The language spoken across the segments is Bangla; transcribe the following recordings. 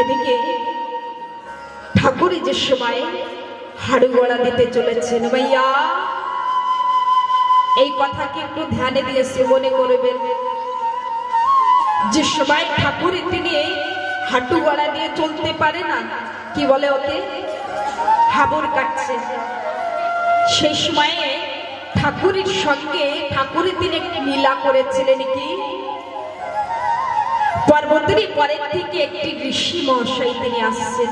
এদিকে ঠাকুর যে সময় হাড়ু গড়া দিতে চলেছেন, ভাইয়া এই কথাকে একটু ধ্যানে দিয়ে শ্রবণে করবেন। যে সময় ঠাকুর তিনি হাঁটু গড়া দিয়ে চলতে পারে না, কি বলে ওকে, হাবুর কাটছে, সেই সময়ে ঠাকুরের সঙ্গে ঠাকুরের তিনি একটি লীলা করেছিলেন। কি পর্বতের পরের থেকে একটি ঋষি মহাশয় তিনি আসছেন,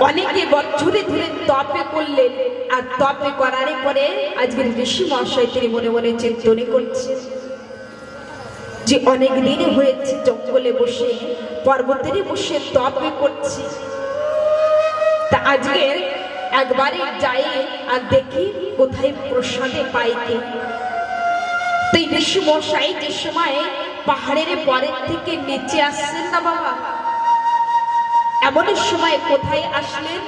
অনেকে বছরে ধরে তপে করলেন, আর তপে করার পরে আজকের ঋষি মহাশয় তিনি মনে মনে চিন্তনে করছেন যে অনেক দিন হয়েছে জঙ্গলে বসে পর্বতের বসে তপে করছি, তা আজকে একবারে যাই আর দেখি কোথায় প্রসাদে পাইতে। তো এই ঋষি মশাই যে সময় পাহাড়ের পরের থেকে নিচে আসছেন না বাবা, এমন সময় কোথায় আসলেন,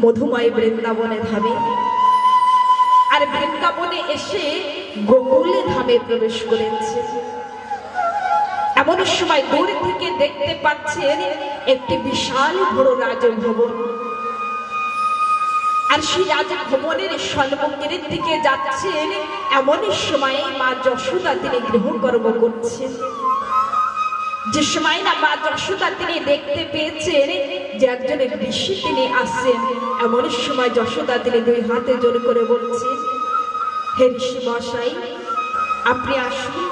মধুময় বৃন্দাবনে ধামে। আর বৃন্দাবনে এসে গোকুলে ধামে প্রবেশ করেছে। এমন সময় দূর থেকে দেখতে পাচ্ছেন একটি বিশাল বড় রাজভবন, আর সেই রাজভবনের সম্মুখের দিকে যাচ্ছেন। এমন সময় মা যশোদা তিনি গৃহকর্ম করছেন। যে সময় না মা যশোদা তিনি দেখতে পেয়েছেন যে একজন ঋষি তিনি আসছেন, এমন সময় যশোদা তিনি দুই হাতে জোর করে বলছেন, হে ঋষি মশাই আপনি আসুন,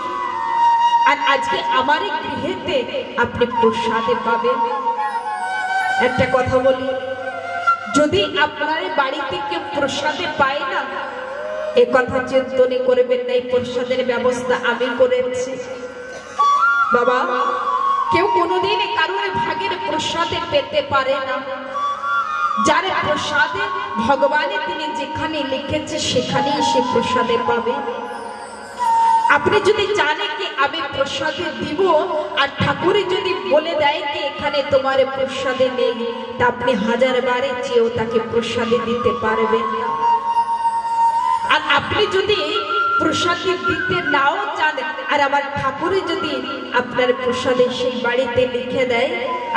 আর আজকে আমার গৃহেতে আপনি প্রসাদে পাবেন। একটা কথা বলি, যদি আপনার বাড়িতে কেউ প্রসাদে পায় না, এ কথা চিন্তনে করবেন না, এই প্রসাদের ব্যবস্থা আমি করেছি বাবা। কেউ কোনোদিন কারোর ভাগের প্রসাদে পেতে পারে না। যার প্রসাদে ভগবানে তিনি যেখানে লিখেছে সেখানেই সে প্রসাদে পাবে। আপনি যদি জানেন কি আমি প্রসাদে দিব, আর ঠাকুরে যদি বলে দেয় কি এখানে তোমার প্রসাদে নেই, তা আপনি হাজার বারে চেয়েও তাকে প্রসাদে দিতে পারবেন না। আর আপনি যদি প্রসাদে দিতে নাও জানেন, আর আমার ঠাকুরে যদি আপনার প্রসাদে সেই বাড়িতে লিখে দেয়,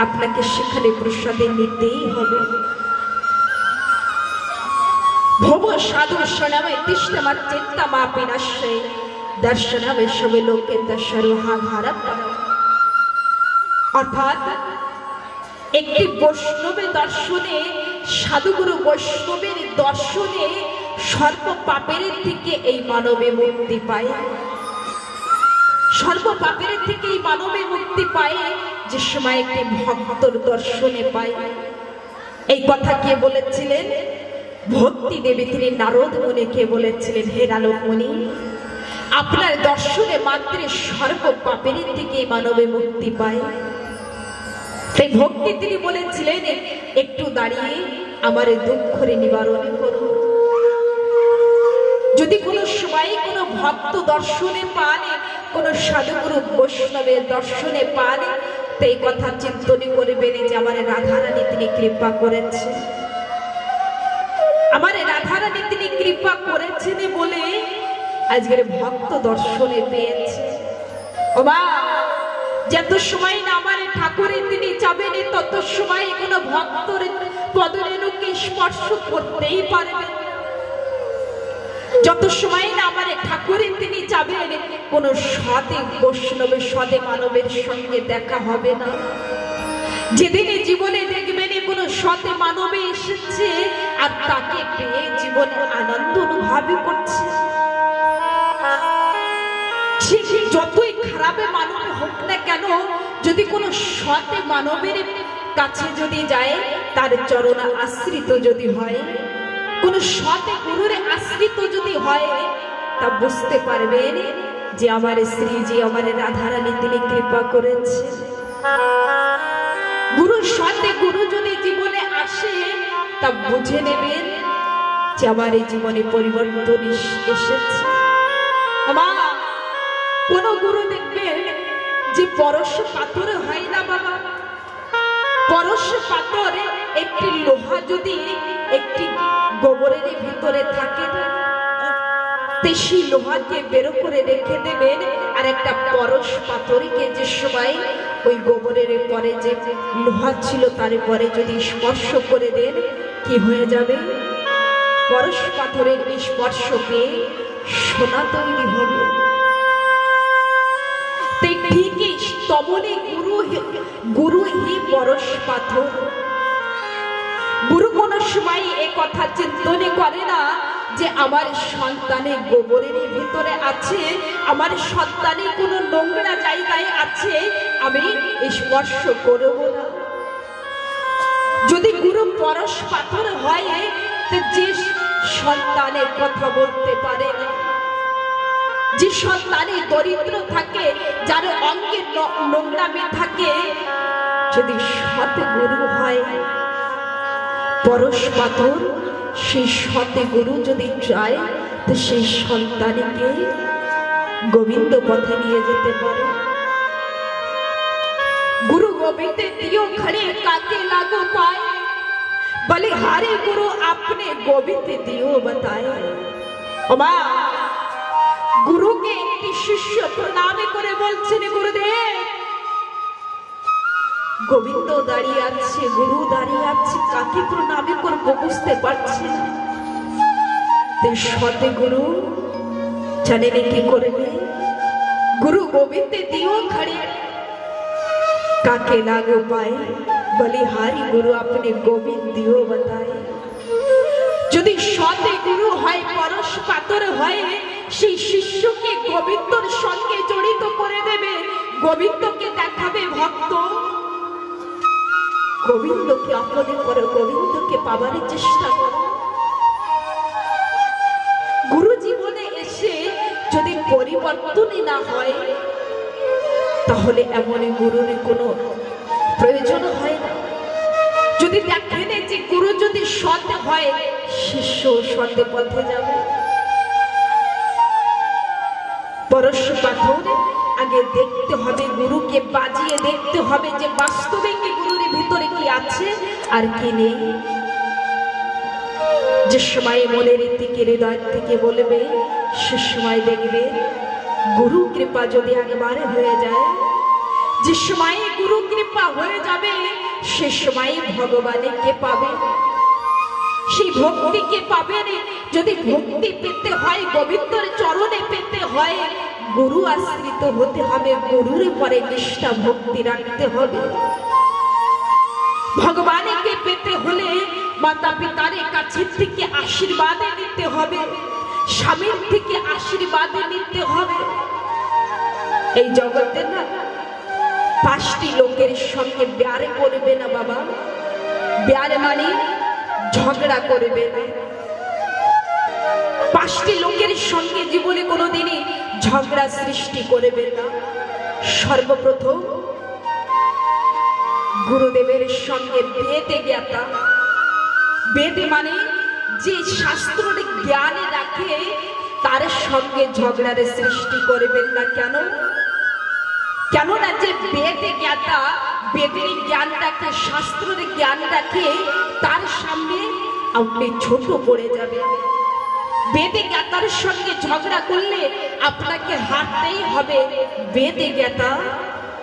আপনাকে সেখানে প্রসাদে নিতেই হবে। ভব সাধু শোনামে তৃষ্ণামা চিন্তামা বিনাশয় দর্শনামে সবে লোকে দর্শরহারা। অর্থাৎ একটি বৈষ্ণবের দর্শনে, সাধুগুরু বৈষ্ণবের দর্শনে সর্ব পাপের থেকে এই মানবে মুক্তি পায়। সর্ব পাপের থেকে এই মানবে মুক্তি পায় যে সময় একটি ভক্তর দর্শনে পায়। এই কথা কে বলেছিলেন? ভক্তি দেবী তিনি নারদ মুনিকে বলেছিলেন, হে নারদ মুনি আপনার দর্শনে মাত্র সর্ব পাপের থেকে মানবে মুক্তি পায়। সেই ভক্তি তিনি বলেছিলেন, একটু দাঁড়িয়ে আমার দুঃখরে নিবারণ করুন। যদি কোনো সময় কোনো ভক্ত দর্শনে পান, কোন সাধুগুরু বৈষ্ণবের দর্শনে পান, তো এই কথা চিন্তনে করবেন যে আমার রাধারানী তিনি কৃপা করেছেন, আমার রাধারানী তিনি কৃপা করেছেন বলে আজকের ভক্ত দর্শনে পেয়েছে। ও মা, যত সময় না আমার ঠাকুরে তিনি যাবেন, তত সময় কোনো ভক্তর পদরেণুকে স্পর্শ করতেই পারবেন। যত সময় না আমার ঠাকুরে তিনি যাবেন, কোন সদে বৈষ্ণবের সদে মানবের সঙ্গে দেখা হবে না। যেদিনে জীবনে দেখবেন কোন সদে মানবে এসেছে আর তাকে পেয়ে জীবনে আনন্দ অনুভব করছে, যতই খারাপে মানব হোক না কেন, যদি কোনো সতে মানবের কাছে যদি যায়, তার চরণ আশ্রিত যদি হয়, কোন সতে গুরুর আশ্রিত যদি হয়, তা বুঝতে পারবেন যে আমার শ্রীজি আমার রাধারানী তিনি কৃপা করেছে। গুরুর সতে গুরু যদি জীবনে আসে, তা বুঝে নেবেন যে আমার এই জীবনে পরিবর্তন এসেছে। কোন গুরু দেখবেন যে পরশ পাথরে হয় না বাবা। পরশ পাথরে একটি লোহা যদি একটি গোবরের ভিতরে থাকে, সেই লোহাকে বের করে রেখে দেবেন, আর একটা পরশ পাথর পাথরকে যে সময় ওই গোবরের পরে যে লোহা ছিল তার পরে যদি স্পর্শ করে দেন কি হয়ে যাবে? পরশ পাথরের স্পর্শ পেয়ে সোনা তৈরি হবে। ঠিকই তমনে গুরু হি পরশ পাথর। গুরু কোন সময় এ কথা চিন্তনে করে না যে আমার সন্তানের গোবরের ভিতরে আছে, আমার সন্তানের কোনো নোংরা জায়গায় আছে, আমি স্পর্শ করব না। যদি গুরু পরশ পাথর হয়, যে সন্তানের কথা বলতে পারে না, যে সন্তানের দরিদ্র থাকে, যার অঙ্গে নোংরামি থাকে, যদি সতে গুরু হয় পরশ পাথর, সেই সতে গুরু যদি চায় তো সেই সন্তানকে গোবিন্দ পথে নিয়ে যেতে পারে। गुरु गोविंद दियो खड़े काके लागो पाए, बलिहारी गुरु आपने गोविंद दियो बताए। ओमा गुरु के একটি শিষ্য প্রণামে করে বলছেন, গুরুদেব গোবিন্দ দাঁড়িয়ে আছে, গুরু দাঁড়িয়ে আছে, কাকে প্রণামে করব বুঝতে পারছি না। সতে গুরু জানেন কি করবে? गुरु गोविंद दियो खड़े काके लागो पाए, बलिहारी गुरु अपने गोविंद दियो बताए। যদি সতে গুরু হয়, পরশ পাথর হয়, সেই শিষ্যকে গোবিন্দর সঙ্গে জড়িত করে দেবে, গোবিন্দকে দেখাবে ভক্ত, গোবিন্দকে আপনি করো, গোবিন্দকে পাবার চেষ্টা করো। গুরু জীবনে এসে যদি পরিবর্তনই না হয়, তাহলে এমন গুরুর কোনো প্রয়োজন হয় না। যদি দেখেন যে গুরু যদি সৎ হয়, শিষ্য সৎ পথে যাবে। পরশ পাথর আগে দেখতে হবে, গুরুকে বাজিয়ে দেখতে হবে যে বাস্তবে কি গুরুর ভিতরে কি আছে আর কি নেই। যে সময় মনের থেকে হৃদয় থেকে বলবে, সে সময় দেখবে গুরু কৃপা যদি একবারে হয়ে যায়, যে সময় গুরু কৃপা হয়ে যাবে, সে সময় ভগবানকে পাবে, সেই ভক্তিকে পাবেন। যদি ভক্তি পেতে হয়, গোবিন্দর চরণে পেতে হয়, গুরু আশ্রিত হতে হবে, গুরুর পরে নিষ্ঠা ভক্তি রাখতে হবে। ভগবানকে পেতে হলে মাতা পিতার কাছে থেকে আশীর্বাদ নিতে হবে, স্বামীর থেকে আশীর্বাদ নিতে হবে। এই জগতে না 5টি লোকের সঙ্গে ব্যার করবে না বাবা। ব্যার মানে ঝগড়া করবে না। 5টি লোকের সঙ্গে জীবনে কোনোদিনই ঝগড়া সৃষ্টি করবে না। সর্বপ্রথম গুরুদেবের সঙ্গে বেদে জ্ঞাতা, বেদে মানে যে শাস্ত্রের জ্ঞান রাখে, তার সঙ্গে ঝগড়ার সৃষ্টি করবেন না। কেন? কেননা যে বেদে জ্ঞাতা, বেদের জ্ঞান রাখে, শাস্ত্রের জ্ঞান রাখে, তার সামনে আপনি ছোট পড়ে যাবেন। বেদে জ্ঞাতার সঙ্গে ঝগড়া করলে আপনাকে হারতেই হবে বেদে জ্ঞাতা,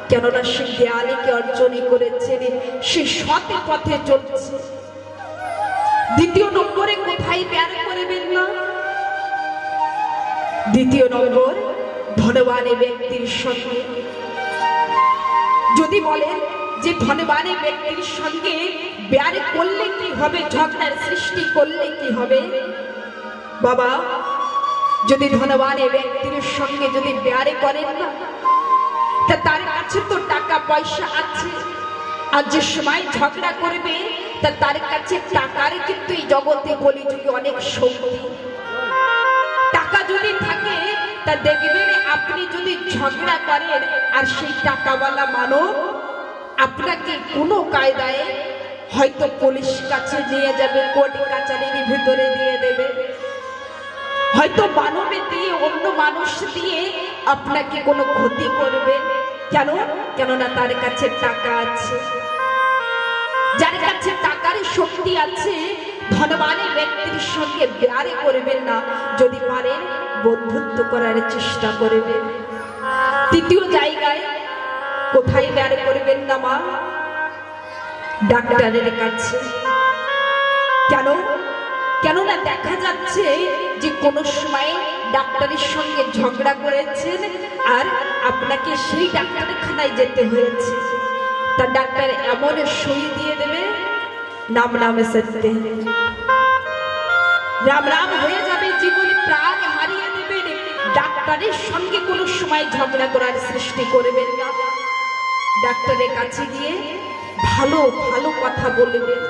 কেননা সে জ্ঞানকে অর্জন করেছেন, সে সৎ পথে চলছে। দ্বিতীয় নম্বরে কোথায় ব্যার করবেন না? দ্বিতীয় নম্বর ধনবান ব্যক্তির সঙ্গে। যদি বলেন যে ধনবান ব্যক্তির সঙ্গে ব্যার করলে কি হবে, ঝগড়ার সৃষ্টি করলে কি হবে? বাবা, যদি ধনবান ব্যক্তির সঙ্গে যদি ব্যার করেন না, তা তার কাছে তো টাকা পয়সা আছে, আর যে সময় ঝগড়া করবে তা তার কাছে টাকার কিন্তু এই জগতে কলিযুগে অনেক শক্তি। টাকা যদি থাকে তা দেখবেন আপনি যদি ঝগড়া করেন আর সেই টাকাওয়ালা মানব আপনাকে কোনো কায়দায় হয়তো পুলিশ কাছে নিয়ে যাবে, কোর্ট কাছারির ভিতরে দিয়ে দেবে, হয়তো মানবে দিয়ে অন্য মানুষ দিয়ে আপনাকে কোনো ক্ষতি করবে। কেন? কেননা তার কাছে টাকা আছে। যার কাছে টাকার শক্তি আছে, ধনবান ব্যক্তির সঙ্গে ব্যারে করবেন না, যদি পারেন বন্ধুত্ব করার চেষ্টা করবেন। তৃতীয় জায়গায় কোথায় বের করবেন না মা? ডাক্তারের কাছে। কেন? কেননা দেখা যাচ্ছে যে কোনো সময় ডাক্তারের সঙ্গে ঝগড়া করেছেন আর আপনাকে সেই ডাক্তারখানায় যেতে হয়েছে। তা ডাক্তার এমন সই দিয়ে দেবে, নাম নামে সত্যি রাম রাম হয়ে যাবে, জীবনে প্রাণ হারিয়ে দেবেন। ডাক্তারের সঙ্গে কোনো সময় ঝগড়া করার সৃষ্টি করবেন না। ডাক্তারের কাছে গিয়ে ভালো ভালো কথা বলবেন।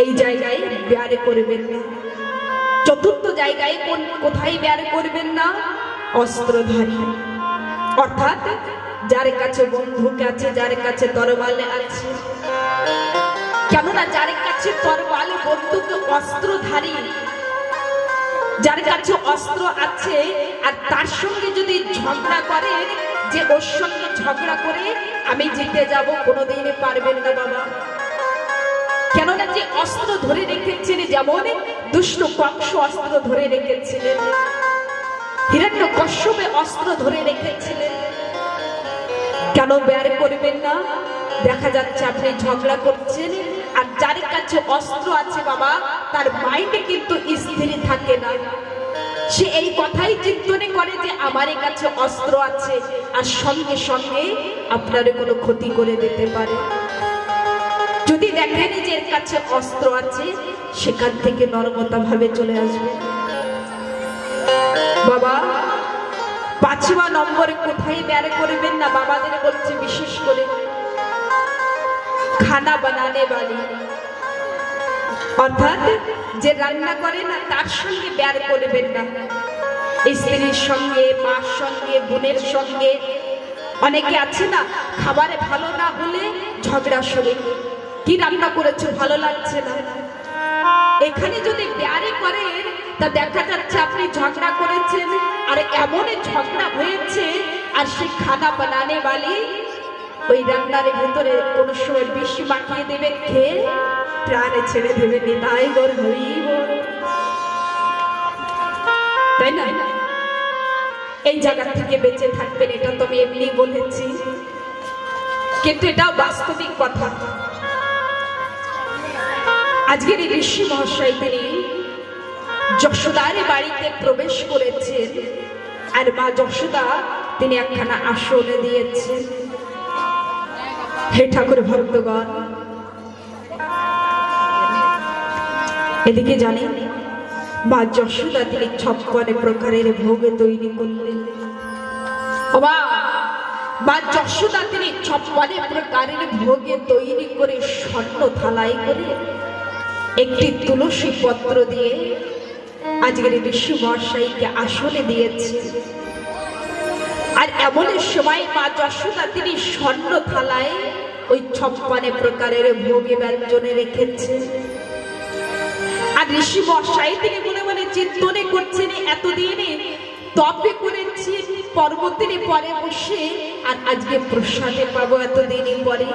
এই জায়গায় ব্যায়ার করবেন না। চতুর্থ জায়গায় কোথায় ব্যায়ার করবেন না? অস্ত্রধারী, অর্থাৎ যার কাছে বন্দুক আছে, যার কাছে তরবাল আছে। কেননা যার কাছে তরবাল বন্দুক অস্ত্রধারী, যার কাছে অস্ত্র আছে আর তার সঙ্গে যদি ঝগড়া করেন যে ওর সঙ্গে ঝগড়া করে আমি জিতে যাব, কোনোদিনই পারবেন না বাবা। কেননা যে অস্ত্র ধরে রেখেছেন, যেমন দুষ্ট কংস অস্ত্র ধরে রেখেছিলেন, হিরণ্যকশ্যপে অস্ত্র ধরে রেখেছিলেন। কেন বের করবেন না? দেখা যাচ্ছে আপনি ঝগড়া করছেন আর যার কাছে অস্ত্র আছে বাবা, তার মাইন্ডে কিন্তু স্থির থাকে না। সে এই কথাই চিন্তনে করে যে আমার কাছে অস্ত্র আছে, আর সঙ্গে সঙ্গে আপনার কোনো ক্ষতি করে দিতে পারে। যদি দেখেন যে এর কাছে অস্ত্র আছে, সেখান থেকে নরমতা ভাবে চলে আসবে। বাবা ৫ নম্বরে কোথায় বের করবেন না? বাবাদের বলছে বিশেষ করে খানা বানানে বালি, অর্থাৎ যে রান্না করে না তার সঙ্গে বের করবেন না। স্ত্রীর সঙ্গে, মার সঙ্গে, বোনের সঙ্গে। অনেকে আছে না, খাবারে ভালো না হলে ঝগড়া শুরু, কি রান্না করেছো ভালো লাগছে না। এখানে যদি বেয়ারে করেন তা দেখা যাচ্ছে আপনি ঝগড়া করেছেন আর এমন ঝগড়া হয়েছে, আর সেই খানা বানানে বালি ওই রান্নার ভেতরে কোনো সময় বিষ মাখিয়ে দেবে, খেয়ে প্রাণে ছেড়ে দেবে। নিতাই গৌর হরিব, তাই না? এই জায়গা থেকে বেঁচে থাকবেন, এটা তো আমি এমনি বলেছি, কিন্তু এটাও বাস্তবিক কথা। আজকের এই ঋষি মহাশয় তিনি যশোদার বাড়িতে প্রবেশ করেছেন, আর মা যশোদা তিনি একখানা আসন দিয়েছেন। হে ঠাকুর ভক্তগণ, এদিকে জানেন মা যশোদা তিনি 56 প্রকারের ভোগ তৈরি করলেন। মা যশোদা তিনি 56 প্রকারের ভোগে তৈরি করে স্বর্ণ থালায় করে একটি তুলসী পত্র দিয়ে আজকের ঋষি মহাশয়কে আসনে দিয়েছে। আর এমন সময় মা যশোদা তিনি স্বর্ণ থালায় ওই 56 প্রকারের ভোগে ব্যঞ্জনে রেখেছে। আর ঋষি মহাশয় তিনি মনে মনে চিন্তনে করছেন, এতদিনে তপে করেছি পর্বতের পরে বসে, আর আজকে প্রসাদে পাবো এতদিনই পরে,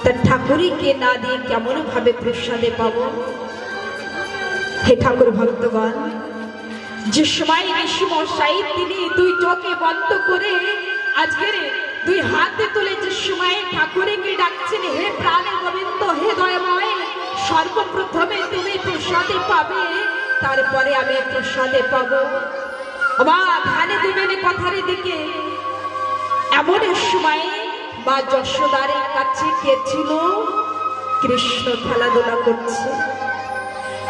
তার ঠাকুরকে না দিয়ে কেমন ভাবে প্রসাদে পাবো। হে ঠাকুর ভক্তগণ, যে সময় ঋষি মশাই তিনি দুই চোখে বন্ধ করে আজকের দুই হাতে তুলে যে সময় ঠাকুরকে ডাকছেন, হে প্রাণে গোবিন্দ, হে দয়াময়, সর্বপ্রথমে তুমি প্রসাদে পাবে, তারপরে আমি প্রসাদে পাবো। ধ্যানে দেবেন কথার দিকে। এমন সময় মা যশোদার কাছে কে ছিল? কৃষ্ণ খেলাধুলা করছে।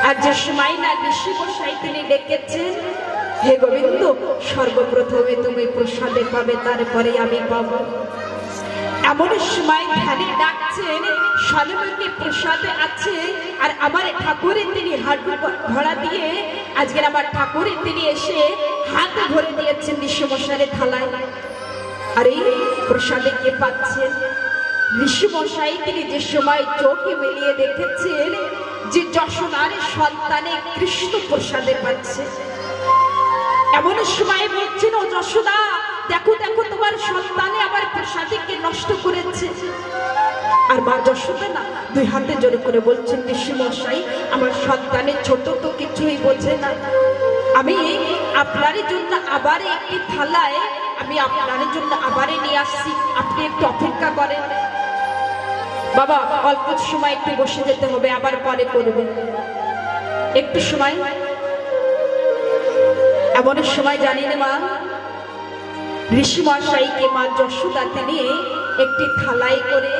আর যে সময় না ঋষি মশাই তিনি ডেকেছেন, হে গোবিন্দ, সর্বপ্রথমে তুমি প্রসাদে পাবে, তারপরে আমি পাবো। এমন সময় ধ্যানে ডাকছেন, সর্বকে প্রসাদে আছে, আর আমার ঠাকুরের তিনি হাঁটু ধরা দিয়ে আজকের আমার ঠাকুরের তিনি এসে হাত ধরে দিয়েছেন ঋষি মশাইয়ের থালায়। আর এই প্রসাদে কে পাচ্ছেন? ঋষি মশাই তিনি যে সময় চোখে মিলিয়ে দেখেছেন যে যশোদার সন্তানে কৃষ্ণ প্রসাদে পাচ্ছে। এমন সময় বলছেন, ও যশোদা, দেখো দেখো তোমার সন্তানে আমার প্রসাদকে নষ্ট করেছে। আর মা যশোদা না দুই হাতে জোরে করে বলছেন, ঋষি মশাই, আমার সন্তানের ছোট তো কিছুই বোঝে না, আমি আপনার জন্য আবার একটি থালায় আমি আমি আপনার জন্য আবারই নিয়ে আসছি, আপনি একটু অপেক্ষা করেন। বাবা অল্প সময় একটু বসে যেতে হবে, আবার পরে করবেন, একটু সময়। এমন সময় জানি না মা, ঋষি মশাইকে মা যশোদা তিনি একটি থালায় করে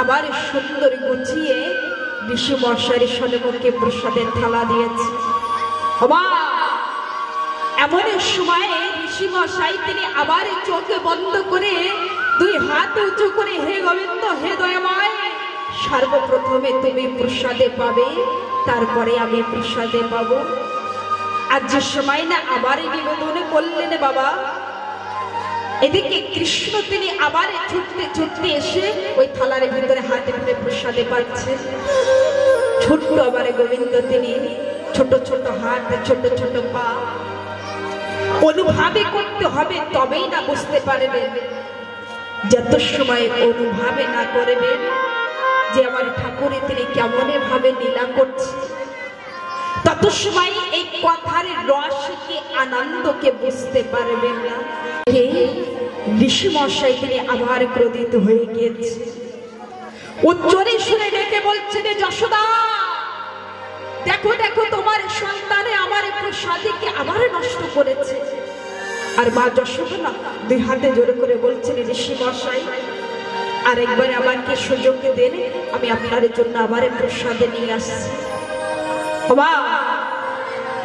আবার সুন্দর গুছিয়ে ঋষি মশাইয়ের সম্মুখে প্রসাদের থালা দিয়েছে। এমন সময়ে ঋষি মশাই তিনি আবার চোখে বন্ধ করে দুই হাত উঁচু করে, হে গোবিন্দ, হে দয়াময়, সর্বপ্রথমে তুমি প্রসাদে পাবে, তারপরে আমি প্রসাদে পাবো। আর যে সময় না আবার নিবেদন করলেন বাবা, এদিকে কৃষ্ণ তিনি আবার ছুটতে ছুটতে এসে ওই থালার ভিতরে হাতে ধরে প্রসাদে পাচ্ছে। ছোট্ট আবার গোবিন্দ তিনি ছোট ছোট হাত, ছোট ছোট পা, অনুভবে করতে হবে, তবেই না বুঝতে পারবেন। যত সময় অনুভবে না করবেন যে আমার ঠাকুরে তিনি কেমন ভাবে লীলা করছে, তত সময় এই কথার রসকে, আনন্দকে বুঝতে পারবেন না। ঋষি মশাই তিনি আবার ক্রোধিত হয়ে গিয়েছে, উচ্চরে শুনে ডেকে বলছেন, যশোদা দেখো দেখো, তোমার সন্তানে আমার প্রসাদকে আবার নষ্ট করেছে। আর মা যশোদা না দুই হাতে জোরে করে বলছেন, ঋষি মশাই আর একবার আমাকে সুযোগ দেন, আমি আপনার জন্য আবার প্রসাদে নিয়ে আসছি।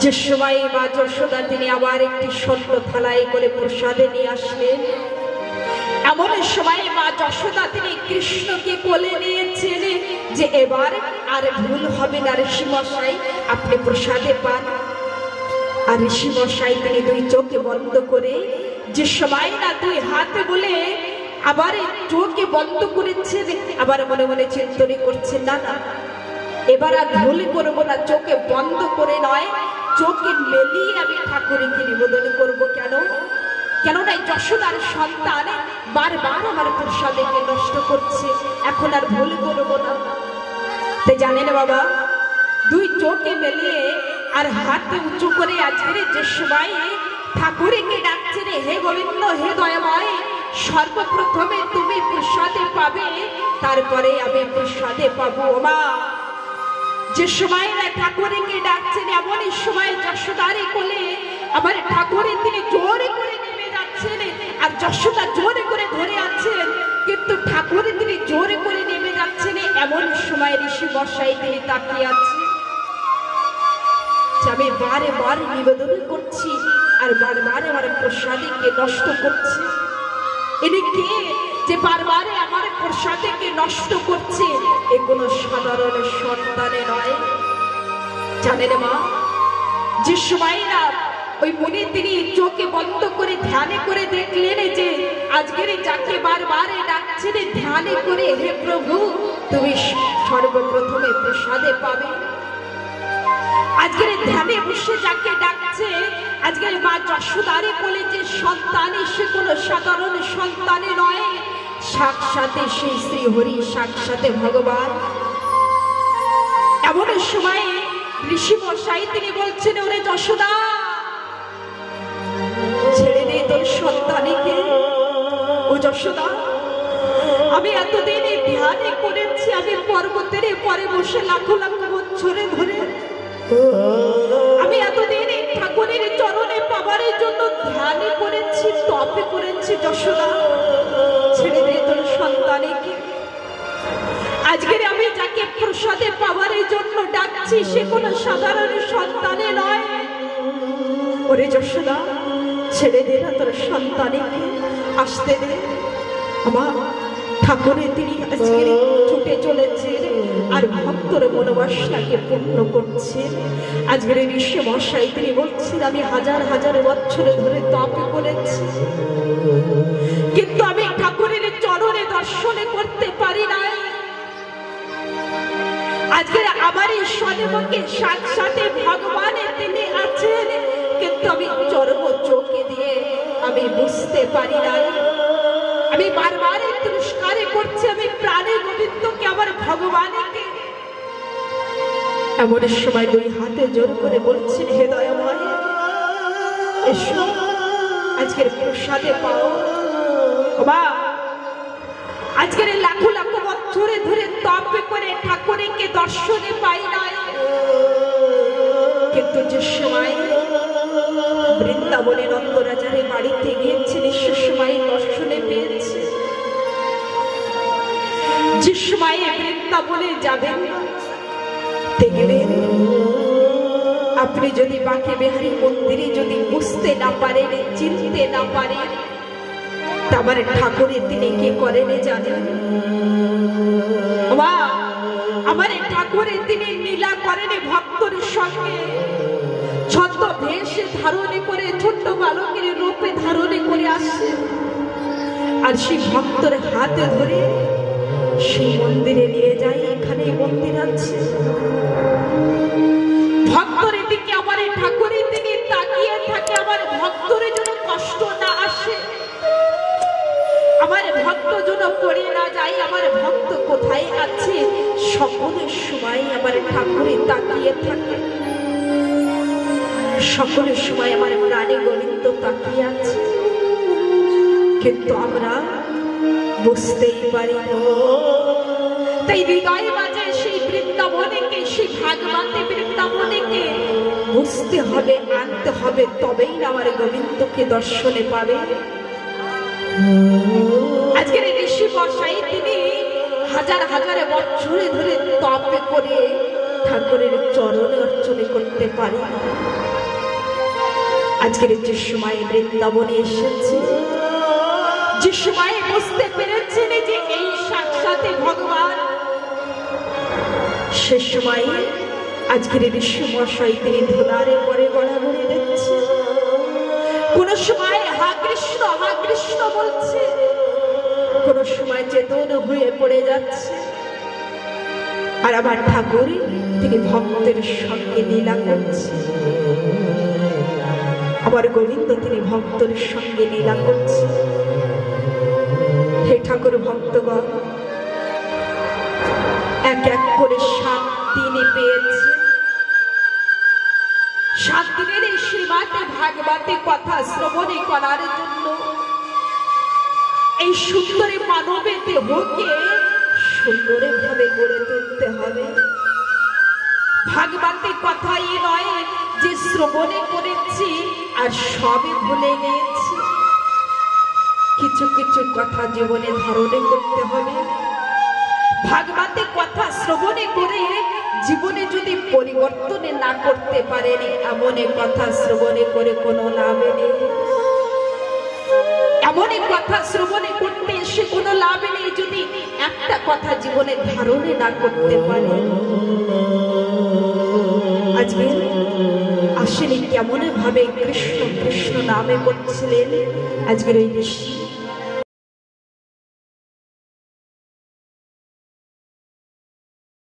যে সময় মা যশোদা তিনি আবার একটি স্বর্ণ থালায় করে প্রসাদে নিয়ে আসলেন, এমন সময় মা যশোদা তিনি কৃষ্ণকে কোলে নিয়েছেন যে এবার আর ভুল হবে না ঋষি মশাই, আপনি প্রসাদে পান। আর ঋষি মশাই তিনি দুই চোখে বন্ধ করে, যে সময় না দুই হাতে বলে আবার চোখে বন্ধ করেছেন, আবার মনে মনে চিন্তনে করছেন, না না এবার আর ভুল করবো না, চোখে বন্ধ করে নয়, চোখে মেলিয়ে আমি ঠাকুরকে নিবেদন করব। কেননা যশোদার সন্তান বারবার আমার প্রসাদকে নষ্ট করছে, এখন আর ভুল করবো না। তাই জানেন বাবা, দুই চোখে মেলিয়ে আর হাতে উঁচু করে আজকের যে সময় ঠাকুরকে ডাকছেন, হে গোবিন্দ, হে দয়াময়, সর্বপ্রথমে তুমি প্রসাদে পাবে, তারপরে আমি প্রসাদে পাবো। মা যে সময় না ঠাকুরকে ডাকছেন, এমন সময় যশোদারে কোলে আমার ঠাকুরে তিনি জোরে করে নেমে যাচ্ছেন, আর যশোদা জোরে করে ধরে আছেন, কিন্তু ঠাকুরে তিনি জোরে করে নেমে যাচ্ছেন। এমন সময় ঋষি মশাই তিনি তাকিয়ে আছেন, আমি বারে বার নিবেদন করছি আর বারবার আমার প্রসাদকে নষ্ট করছি। ইনি কে যে বারবার আমার প্রসাদকে নষ্ট করছে? এ কোনো সাধারণ সন্তানে নয়। জানেন মা, যে সময় না ওই মুনি তিনি চোখে বন্ধ করে ধ্যানে করে দেখলেন যে আজকের যাকে বারবার ডাকছেন ধ্যানে করে, হে প্রভু তুমি সর্বপ্রথমে প্রসাদে পাবে। আজকের ধ্যানে বসে যাকে ডাকছে, আজকের মা যশোদারে বলে যে সন্তান, সে কোনো সাধারণ সন্তানে নয়, সাক্ষাতে সেই শ্রী হরি, সাক্ষাতে ভগবান। এমন সময় ঋষি মশাই তিনি বলছেন, ওরে যশোদা ছেড়ে দে তোর সন্তানকে। ও যশোদা, আমি এতদিন ধ্যানে করেছি, আমি পর্বতের পরে বসে লাখো লাখো বছরে ধরে আমি এতদিন ঠাকুরের চরণে পাবার জন্য ধ্যানে করেছি, তপে করেছি। যশোদা ছেড়ে দে তোর সন্তানকে। আজকের আমি যাকে প্রসাদে পাবার জন্য ডাকছি, সে কোনো সাধারণ সন্তানে নয়। ওরে যশোদা ছেড়ে দে না তোর সন্তানকে, আসতে দে। আমার ঠাকুরে তিনি আজকে ছুটে চলেছেন আর ভক্তর মনোবাসনাকে পূর্ণ করছেন। আজকের ঋষি মশাই তিনি বলছেন, আমি হাজার হাজার বছর ধরে তপ করেছি, কিন্তু আমি ঠাকুরের চরণে দর্শনে করতে পারি নাই। আজকের আমার এই সন্মুখে সাক্ষাতে ভগবানের তিনি আছেন, কিন্তু আমি চরম চোখে দিয়ে আমি বুঝতে পারি নাই। আমি বারবার তিরস্কারে করছি, আমি প্রাণে গোবিন্দকে, আমার ভগবানকে। এমন সময় দুই হাতে জোর করে বলছেন, হে দয়াময় এসো, আজকের প্রসাদে পাও। বাবা আজকের লাখো লাখো বছরে ধরে তপ করে ঠাকুরকে দর্শনে পাই নাই, কিন্তু যে সময় বৃন্দাবনে নন্দরাজারে বাড়িতে গিয়েছেন সে সময় দর্শনে পেয়েছে। যে সময় বৃন্দাবনে যাবেন দেখবেন আপনি যদি বাঁকে বিহারী মন্দিরে যদি বুঝতে না পারেন, চিনতে না পারেন, আমার ঠাকুরে তিনি কি করেন জানেন? আমার ঠাকুরে তিনি লীলা করেন ভক্তর সঙ্গে, ছদ্ম বেশ ধারণে করে ছোট্ট বালকের রূপে ধারণে করে আসে, আর সেই ভক্তর হাতে ধরে সেই মন্দিরে নিয়ে যায়। এখানে মন্দির আছে, ভক্তর দিকে আমার ঠাকুরে তিনি তাকিয়ে থাকে, আমার ভক্তরে যেন কষ্ট না আসে, আমার ভক্ত যেন পড়ে না যায়, আমার ভক্ত কোথায় আছে সকল সময় আমার ঠাকুরে তাকিয়ে থাকে। সকল সময় আমার প্রাণী গোবিন্দ তাকিয়ে আছে, কিন্তু আমরা বুঝতেই পারি না। তাই হৃদয় মাঝে সেই বৃন্দাবনেকে, সেই ভাগবতে বৃন্দাবনেকে বুঝতে হবে, আনতে হবে, তবেই না আমার গোবিন্দকে দর্শনে পাবে। আজকের ঋষি মশাই তিনি হাজার হাজার বছরে ধরে তপে করে ঠাকুরের চরণে অর্চনা করতে পারে। আজকের যে সময় বৃন্দাবনে এসেছে, যে সময় বুঝতে পেরেছেন যে এই সাক্ষাতে ভগবান, সে সময় আজকের ঋষি মশাই তিনি ধুলারে পরে গড়াগড়ি দিচ্ছে, কোন সময় হা কৃষ্ণ বলছে, কোন সময় চেতন হয়ে পড়ে যাচ্ছে। আর আমার ঠাকুর তিনি ভক্তের সঙ্গে লীলা করছে, আমার গোবিন্দ তিনি ভক্তের সঙ্গে লীলা করছে। হে ঠাকুর ভক্তগণ, এক এক করে 7 দিনে পেয়েছে। 7 দিনের এই শ্রীমতে ভাগবতে কথা শ্রবণে করার জন্য এই সুন্দরী মানবের দেহকে সুন্দরে ভাবে গড়ে তুলতে হবে। ভাগবতে কথাই নয় যে শ্রবণে করেছি আর সবই ভুলে গিয়েছি, কিছু কিছু কথা জীবনে ধারণে করতে হবে। ভাগবতে কথা শ্রবণে করে জীবনে যদি পরিবর্তনে না করতে পারেন, এমন কথা শ্রবণে করে কোনো লাভ নেই। এমন কথা শ্রবণে করতে এসে কোনো লাভ নেই যদি একটা কথা জীবনে ধারণে না করতে পারেন। আজকে আসলে কেমন ভাবে কৃষ্ণ কৃষ্ণ নামে করছিলেন আজকের ওই ঋষি